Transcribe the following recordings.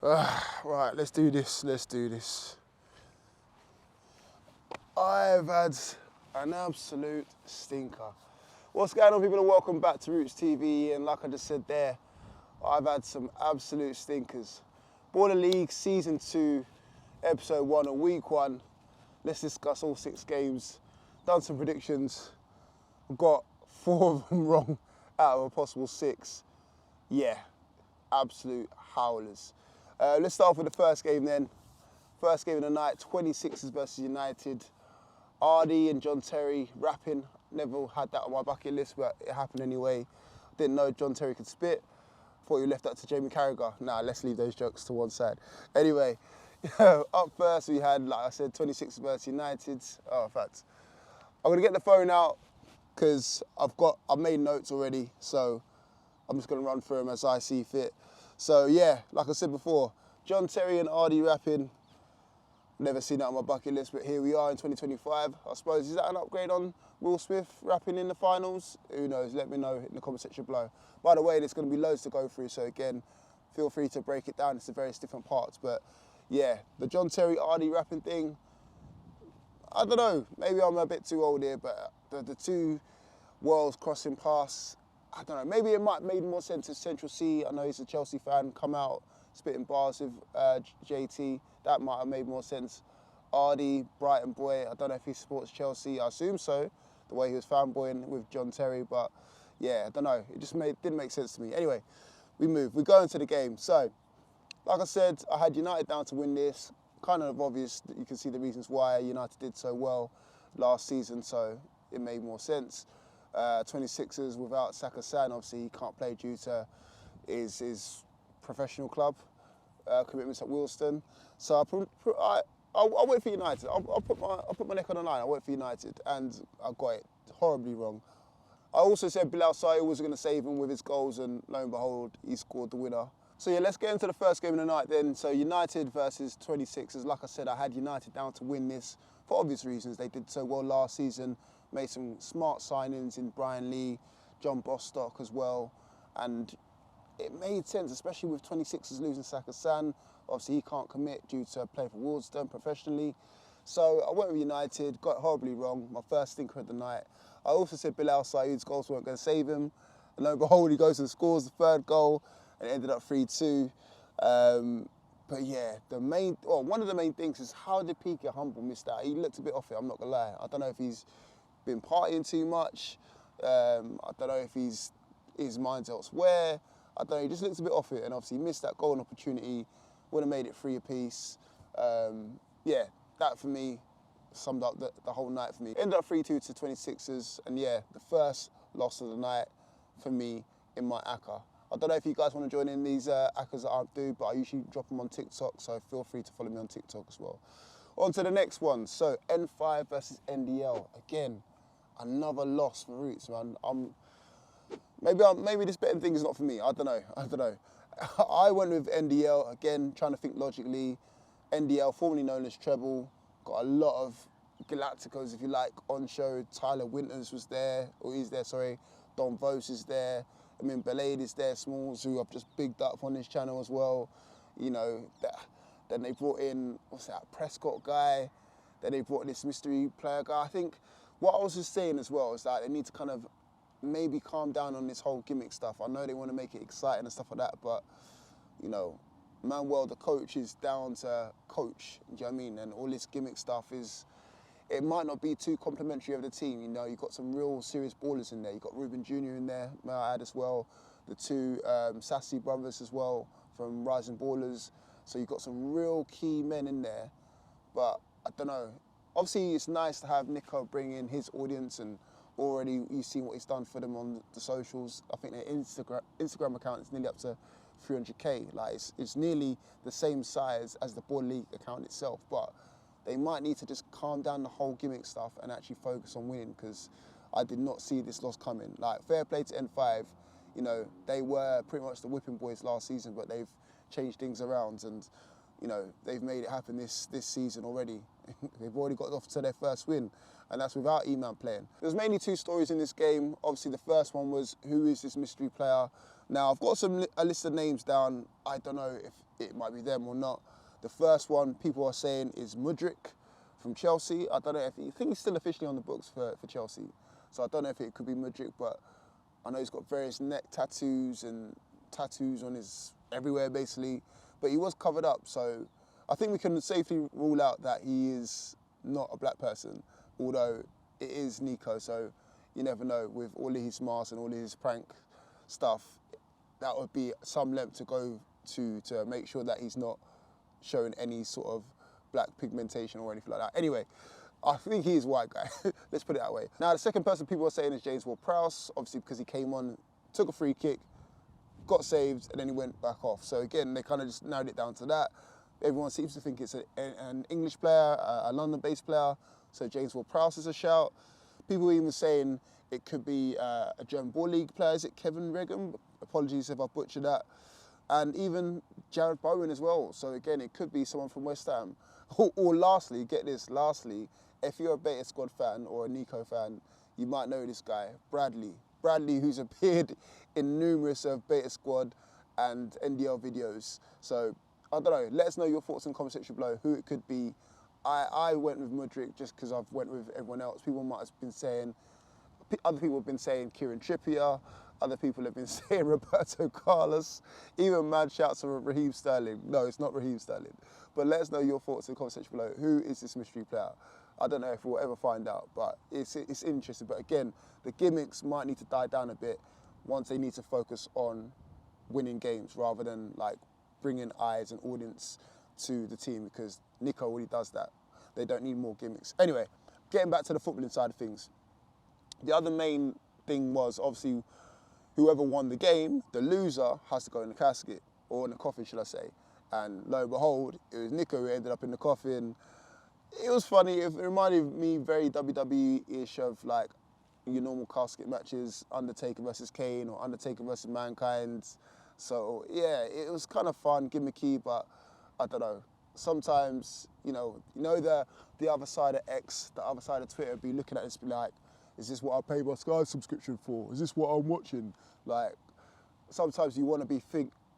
Right, let's do this. I've had an absolute stinker. What's going on, people, and welcome back to Roots TV. And like I just said there, I've had some absolute stinkers. Baller League Season 2, Episode 1 and Week 1. Let's discuss all 6 games. Done some predictions. Got 4 of them wrong out of a possible 6. Yeah, absolute howlers. Let's start off with the first game then. First game of the night, 26ers versus United. Ardy and John Terry rapping. Never had that on my bucket list, but it happened anyway. Didn't know John Terry could spit. Thought you left that to Jamie Carragher. Nah, let's leave those jokes to one side. Anyway, up first we had, like I said, 26ers versus United. Oh, in fact, I'm gonna get the phone out because I've made notes already, so I'm just gonna run through them as I see fit. So yeah, like I said before, John Terry and Ardy rapping. Never seen that on my bucket list, but here we are in 2025. I suppose, is that an upgrade on Will Smith rapping in the finals? Who knows? Let me know in the comment section below. By the way, there's going to be loads to go through, so again, feel free to break it down into various different parts. But yeah, the John Terry Ardy rapping thing, I don't know, maybe I'm a bit too old here, but the two worlds crossing paths, I don't know, maybe it might have made more sense as Central C. I know he's a Chelsea fan, come out spitting bars with JT. That might have made more sense. Ardy, Brighton boy, I don't know if he supports Chelsea. I assume so, the way he was fanboying with John Terry. But yeah, I don't know. It just didn't make sense to me. Anyway, we move. We go into the game. So, like I said, I had United down to win this. Kind of obvious that you can see the reasons why United did so well last season. So it made more sense. 26ers without Saka-san, obviously he can't play due to his professional club commitments at Wilston. So I went for United. I'll put my neck on the line. I went for United, and I got it horribly wrong. I also said Bilal Saïd was going to save him with his goals, and lo and behold, he scored the winner. So yeah, let's get into the first game of the night then. So United versus 26ers. Like I said, I had United down to win this for obvious reasons. They did so well last season, made some smart signings in Brian Lee, John Bostock as well, and it made sense, especially with 26ers losing Saka-san. Obviously, he can't commit due to playing for Wilston professionally. So I went with United, got it horribly wrong. My first stinker of the night. I also said Bilal Saïd's goals weren't going to save him. And lo and behold, he goes and scores the third goal, and it ended up 3-2. But yeah, one of the main things is how did Piqué Humble miss that? He looked a bit off it, I'm not going to lie. I don't know if he's been partying too much. I don't know if his mind's elsewhere. I don't know, he just looks a bit off it, and obviously he missed that golden opportunity, would have made it 3 apiece. Yeah, that for me summed up the whole night for me. Ended up 3-2 to 26ers, and yeah, the first loss of the night for me in my ACCA. I don't know if you guys want to join in these ACCAs that I do, but I usually drop them on TikTok, so feel free to follow me on TikTok as well. On to the next one. So N5 versus NDL. Again, another loss for Roots, man. Maybe this betting thing is not for me. I don't know. I went with NDL, again, trying to think logically. NDL, formerly known as Treble, got a lot of Galacticos, if you like, on show. Tyler Winters was there, or he's there, sorry. Don Vos is there. I mean, Belade is there, Smalls, who I've just bigged up on his channel as well. You know, then they brought in, what's that, Prescott guy. Then they brought in this mystery player guy. I think what I was just saying as well is that they need to kind of maybe calm down on this whole gimmick stuff. I know they want to make it exciting and stuff like that, but, you know, Manuel, the coach, is down to coach, do you know what I mean? And all this gimmick stuff it might not be too complimentary of the team, you know. You've got some real serious ballers in there. You've got Ruben Jr. in there, may I add as well. The two Sassy brothers as well from Rising Ballers. So you've got some real key men in there, but I don't know. Obviously, it's nice to have Niko bring in his audience, and already you've seen what he's done for them on the socials. I think their Instagram account is nearly up to 300k. Like it's nearly the same size as the Ball League account itself. But they might need to just calm down the whole gimmick stuff and actually focus on winning, because I did not see this loss coming. Like, fair play to N5. You know, they were pretty much the whipping boys last season, but they've changed things around, and you know, they've made it happen this season already. They've already got off to their first win, and that's without E-Man playing. There's mainly 2 stories in this game. Obviously, the first one was, who is this mystery player? Now, I've got a list of names down. I don't know if it might be them or not. The first one people are saying is Mudryk from Chelsea. I don't know if I think he's still officially on the books for Chelsea. So I don't know if it could be Mudryk, but I know he's got various neck tattoos and tattoos on his everywhere basically. But he was covered up, so I think we can safely rule out that he is not a black person, although it is Niko, so you never know. With all of his masks and all of his prank stuff, that would be some length to go to make sure that he's not showing any sort of black pigmentation or anything like that. Anyway, I think he is a white guy. Let's put it that way. Now, the second person people are saying is James Ward-Prowse, obviously because he came on, took a free kick, got saved, and then he went back off. So again, they kind of just narrowed it down to that. Everyone seems to think it's an English player, a London-based player, so James Ward-Prowse is a shout. People even saying it could be a German Ball League player. Is it Kevin Regan? Apologies if I butchered that. And even Jared Bowen as well. So again, it could be someone from West Ham. Or lastly, get this, if you're a Beta Squad fan or a Niko fan, you might know this guy, Bradley. Bradley, who's appeared in numerous of Beta Squad and NDL videos. So I don't know, let us know your thoughts in the comment section below, who it could be. I went with Mudryk just because I've went with everyone else. People might have been saying, other people have been saying Kieran Trippier, other people have been saying Roberto Carlos, even mad shouts of Raheem Sterling. No, it's not Raheem Sterling. But let us know your thoughts in the comment section below. Who is this mystery player? I don't know if we'll ever find out, but it's interesting. But again, the gimmicks might need to die down a bit once they need to focus on winning games rather than like bringing eyes and audience to the team, because Niko already does that. They don't need more gimmicks. Anyway, getting back to the footballing side of things. The other main thing was obviously whoever won the game, the loser has to go in the casket, or in the coffin, should I say. And lo and behold, it was Niko who ended up in the coffin. It was funny. It reminded me very WWE-ish of like your normal casket matches, Undertaker versus Kane or Undertaker versus Mankind. So yeah, it was kind of fun, gimmicky, but I don't know. Sometimes, you know the other side of X, the other side of Twitter, be looking at this, be like, is this what I pay my Sky subscription for? Is this what I'm watching? Like, sometimes you want to be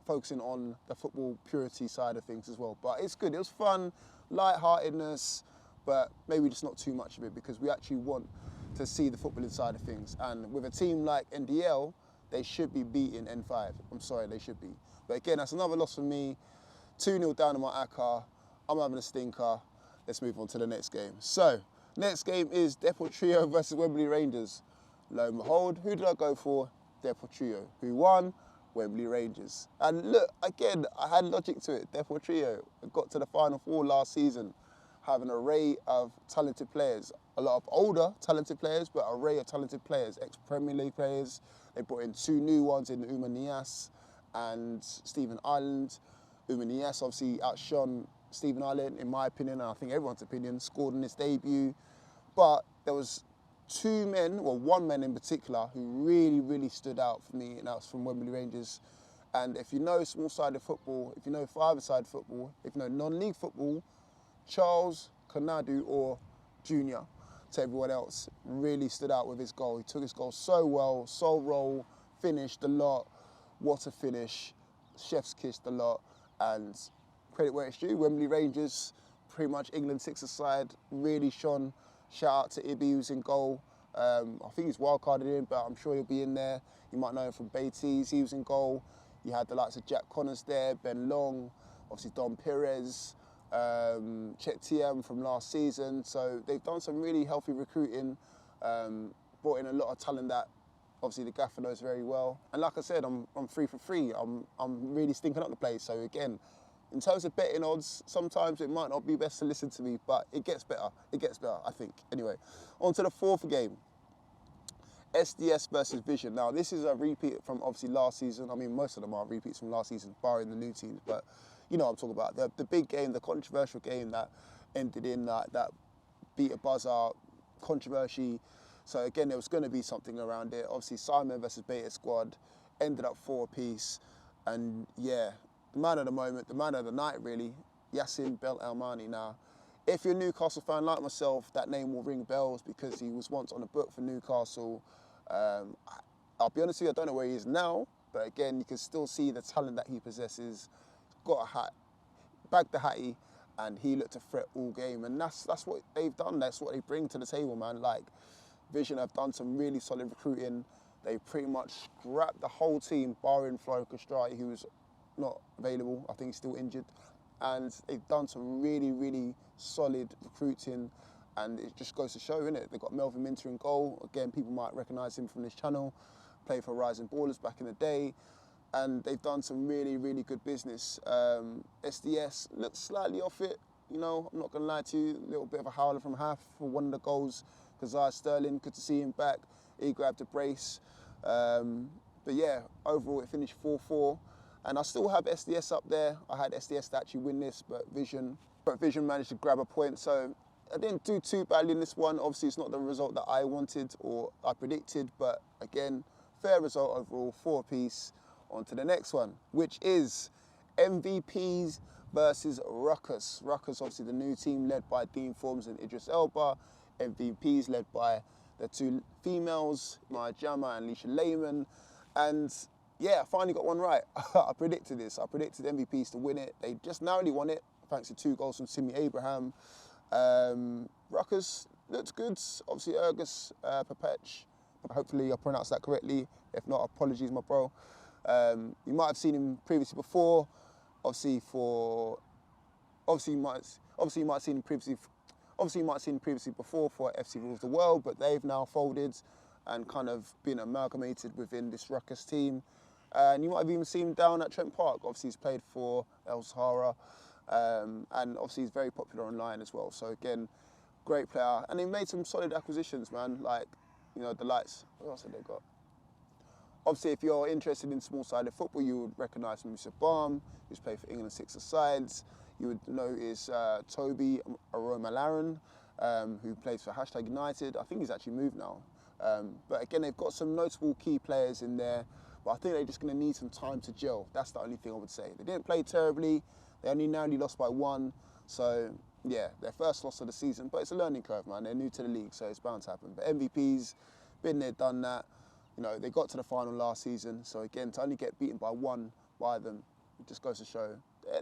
focusing on the football purity side of things as well. But it's good. It was fun, lightheartedness, but maybe just not too much of it, because we actually want to see the footballing side of things. And with a team like NDL, they should be beating N5. I'm sorry, they should be. But again, that's another loss for me. 2-0 down in my Akka. I'm having a stinker. Let's move on to the next game. So, next game is Deportivo versus Wembley Rangers. Lo and behold, who did I go for? Deportivo. Who won? Wembley Rangers. And look, again, I had logic to it. Deportivo got to the Final Four last season, have an array of talented players. A lot of older talented players, but an array of talented players, ex-Premier League players. They brought in 2 new ones in Oumar Niasse and Stephen Ireland. Oumar Niasse obviously outshone Stephen Ireland, in my opinion, and I think everyone's opinion, scored in his debut. But there was 2 men, well, 1 man in particular, who really, really stood out for me, and that was from Wembley Rangers. And if you know small-sided football, if you know five-a-side football, if you know non-league football, Charles Konadu, or Junior, to everyone else, really stood out with his goal. He took his goal so well, so roll, finished a lot. What a finish. Chef's kissed a lot. And credit where it's due, Wembley Rangers, pretty much England six-a-side, really shone. Shout out to Ibby, who's in goal. I think he's wildcarded in, but I'm sure he'll be in there. You might know him from Beatties, he was in goal. You had the likes of Jack Connors there, Ben Long, obviously Don Perez, Chet TM from last season. So they've done some really healthy recruiting, brought in a lot of talent that obviously the gaffer knows very well. And like I said, I'm 3 for 3. I'm really stinking up the place. So again, in terms of betting odds, sometimes it might not be best to listen to me, but it gets better. It gets better, I think. Anyway, on to the 4th game. SDS versus Vision. Now, this is a repeat from obviously last season. I mean, most of them are repeats from last season, barring the new teams. But you know what I'm talking about. The big game, the controversial game that ended in that beat a buzzer, controversy. So again, there was going to be something around it. Obviously, Simon versus Beta Squad ended up 4 apiece. And yeah, the man of the moment, the man of the night, really, Yassin Belhamani. Now, if you're a Newcastle fan like myself, that name will ring bells because he was once on the book for Newcastle. I'll be honest with you, I don't know where he is now, but again, you can still see the talent that he possesses. got a hat, bagged the hattie, and he looked a threat all game. And that's what they've done. That's what they bring to the table, man. Like, Vision have done some really solid recruiting. They pretty much scrapped the whole team, barring Florian Castrati, who was not available. I think he's still injured. And they've done some really, really solid recruiting. And it just goes to show, innit? They've got Melvin Minter in goal. Again, people might recognise him from this channel. Played for Rising Ballers back in the day. And they've done some really, really good business. SDS looks slightly off it. You know, I'm not going to lie to you. A little bit of a howler from half for one of the goals. Kazai Sterling, good to see him back. He grabbed a brace. But yeah, overall it finished 4-4. And I still have SDS up there. I had SDS to actually win this, but Vision managed to grab a point. So I didn't do too badly in this one. Obviously, it's not the result that I wanted or I predicted, but again, fair result overall, 4 apiece. On to the next one, which is MVPs versus Ruckus. Ruckus, obviously the new team led by Dean Forms and Idris Elba. MVPs led by the 2 females, Maya Jama and Leisha Lehman. And yeah, I finally got one right. I predicted this. I predicted MVPs to win it. They just narrowly won it, thanks to 2 goals from Simi Abraham. Ruckus looked good. Obviously, Ergus Papech. Hopefully I pronounced that correctly. If not, apologies, my bro. You might have seen him previously before. Obviously, you might have seen him previously before for FC Rules the World, but they've now folded and kind of been amalgamated within this Ruckus team. And you might have even seen him down at Trent Park. Obviously, he's played for El Sahara, and obviously he's very popular online as well. So again, great player, and they made some solid acquisitions, man. Like, you know, the likes. What else have they got? Obviously, if you're interested in small-sided football, you would recognise Musa Barm, who's played for England 6 sides. You would know is Toby Aroma-Laren, who plays for #United. I think he's actually moved now. But again, they've got some notable key players in there, but I think they're just going to need some time to gel. That's the only thing I would say. They didn't play terribly. They only narrowly lost by 1. So, yeah, their first loss of the season. But it's a learning curve, man. They're new to the league, so it's bound to happen. But MVPs, been there, done that. You know, they got to the final last season, so again, to only get beaten by 1 by them, it just goes to show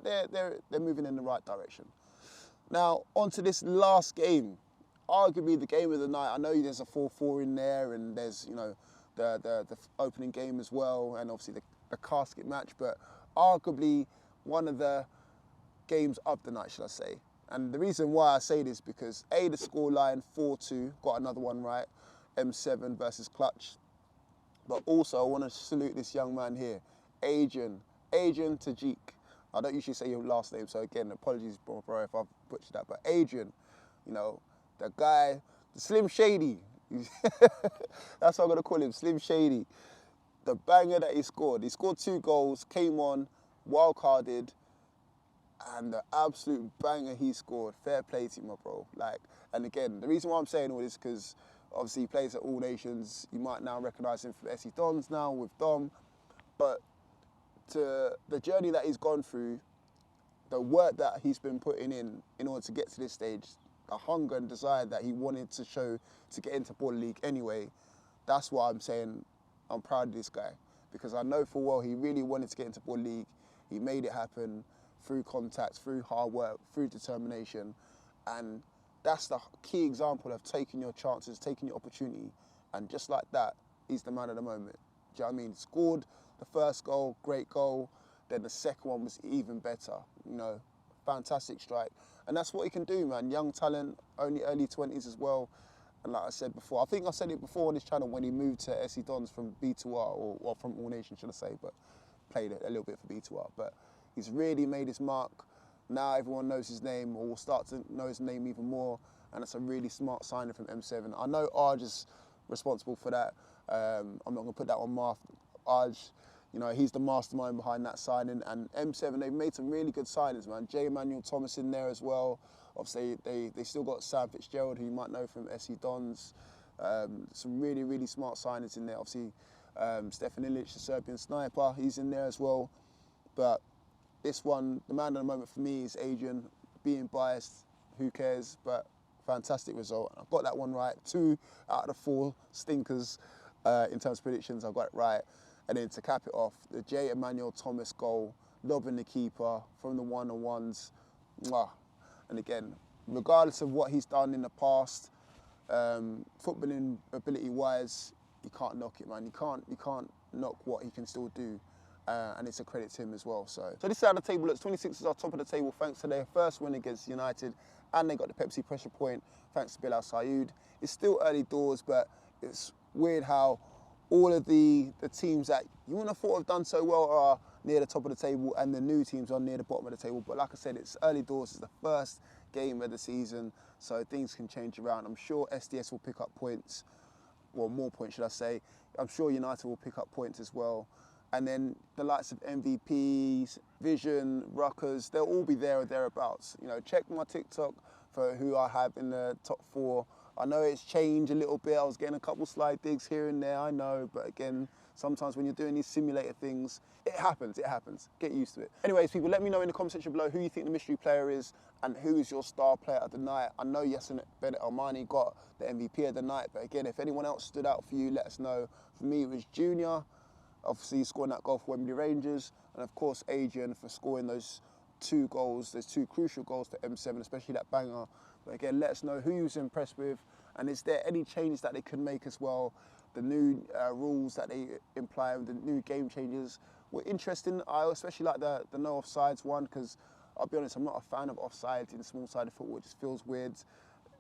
they're moving in the right direction. Now, on to this last game, arguably the game of the night. I know there's a 4-4 in there, and there's, you know, the opening game as well, and obviously the casket match, but arguably one of the games of the night, should I say. And the reason why I say this, because A, the scoreline 4-2, got another one right, M7 versus Clutch. But also, I want to salute this young man here, Adrian Tajik. I don't usually say your last name, so again, apologies, bro, if I've butchered that. But Adrian, you know, the guy, the Slim Shady. That's what I'm going to call him, Slim Shady. The banger that he scored 2 goals, came on, wild-carded, and the absolute banger he scored. Fair play to you, my bro. Like, and again, the reason why I'm saying all this is because obviously he plays at All Nations. You might now recognise him from SC Dons now with Dom. But to the journey that he's gone through, the work that he's been putting in order to get to this stage, the hunger and desire that he wanted to show to get into Baller League anyway, that's why I'm saying I'm proud of this guy. Because I know full well he really wanted to get into Baller League. He made it happen through contacts, through hard work, through determination. And that's the key example of taking your chances, taking your opportunity. And just like that, he's the man of the moment. Do you know what I mean? Scored the first goal, great goal. Then the second one was even better. You know, fantastic strike. And that's what he can do, man. Young talent, only early 20s as well. And like I said before, I think I said it before on this channel when he moved to SC Dons from B2R, or from All Nations, should I say, but played a little bit for B2R. But he's really made his mark. Now everyone knows his name, or will start to know his name even more. And it's a really smart signing from M7. I know Arj is responsible for that. I'm not going to put that on Marth. Arj, you know, he's the mastermind behind that signing. And M7, they've made some really good signings, man. J. Emmanuel Thomas in there as well. Obviously, they still got Sam Fitzgerald, who you might know from SC Dons. Some really, really smart signings in there. Obviously, Stefan Ilic, the Serbian sniper, he's in there as well. But this one, the man at the moment for me is Adrian. Being biased, who cares? But fantastic result. I got that one right. 2 out of the 4 stinkers in terms of predictions, I got it right. And then to cap it off, the J. Emmanuel Thomas goal, lobbing the keeper from the one-on-ones. Mwah. And again, regardless of what he's done in the past, footballing ability-wise, you can't knock it, man. You can't knock what he can still do. And it's a credit to him as well. So this is how the table looks. 26 is our top of the table thanks to their first win against United, and they got the Pepsi pressure point thanks to Bilal Sayoud. It's still early doors, but it's weird how all of the teams that you wouldn't have thought have done so well are near the top of the table, and the new teams are near the bottom of the table. But like I said, it's early doors. It's the first game of the season, so things can change around. I'm sure SDS will pick up points, well, more points, should I say. I'm sure United will pick up points as well. And then the likes of MVPs, Vision, Ruckers, they'll all be there or thereabouts. You know, check my TikTok for who I have in the top 4. I know it's changed a little bit. I was getting a couple slide digs here and there, I know. But again, sometimes when you're doing these simulator things, it happens. Get used to it. Anyways, people, let me know in the comment section below who you think the mystery player is and who is your star player of the night. I know Yasin Bennett Almani got the MVP of the night. But again, if anyone else stood out for you, let us know. For me, it was Junior. Obviously scoring that goal for Wembley Rangers, and of course Adrian for scoring those 2 goals, those 2 crucial goals for M7, especially that banger. But again, let us know who you was impressed with, and is there any changes that they could make as well? The new rules that they imply, the new game changes were interesting. I especially like the no offsides one, because I'll be honest, I'm not a fan of offsides in small-sided football. It just feels weird.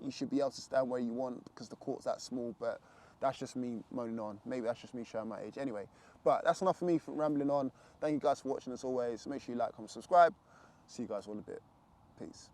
You should be able to stand where you want because the court's that small, but that's just me moaning on. Maybe that's just me showing my age. Anyway, but that's enough for me from rambling on. Thank you guys for watching as always. Make sure you like, comment, subscribe. See you guys all in a bit. Peace.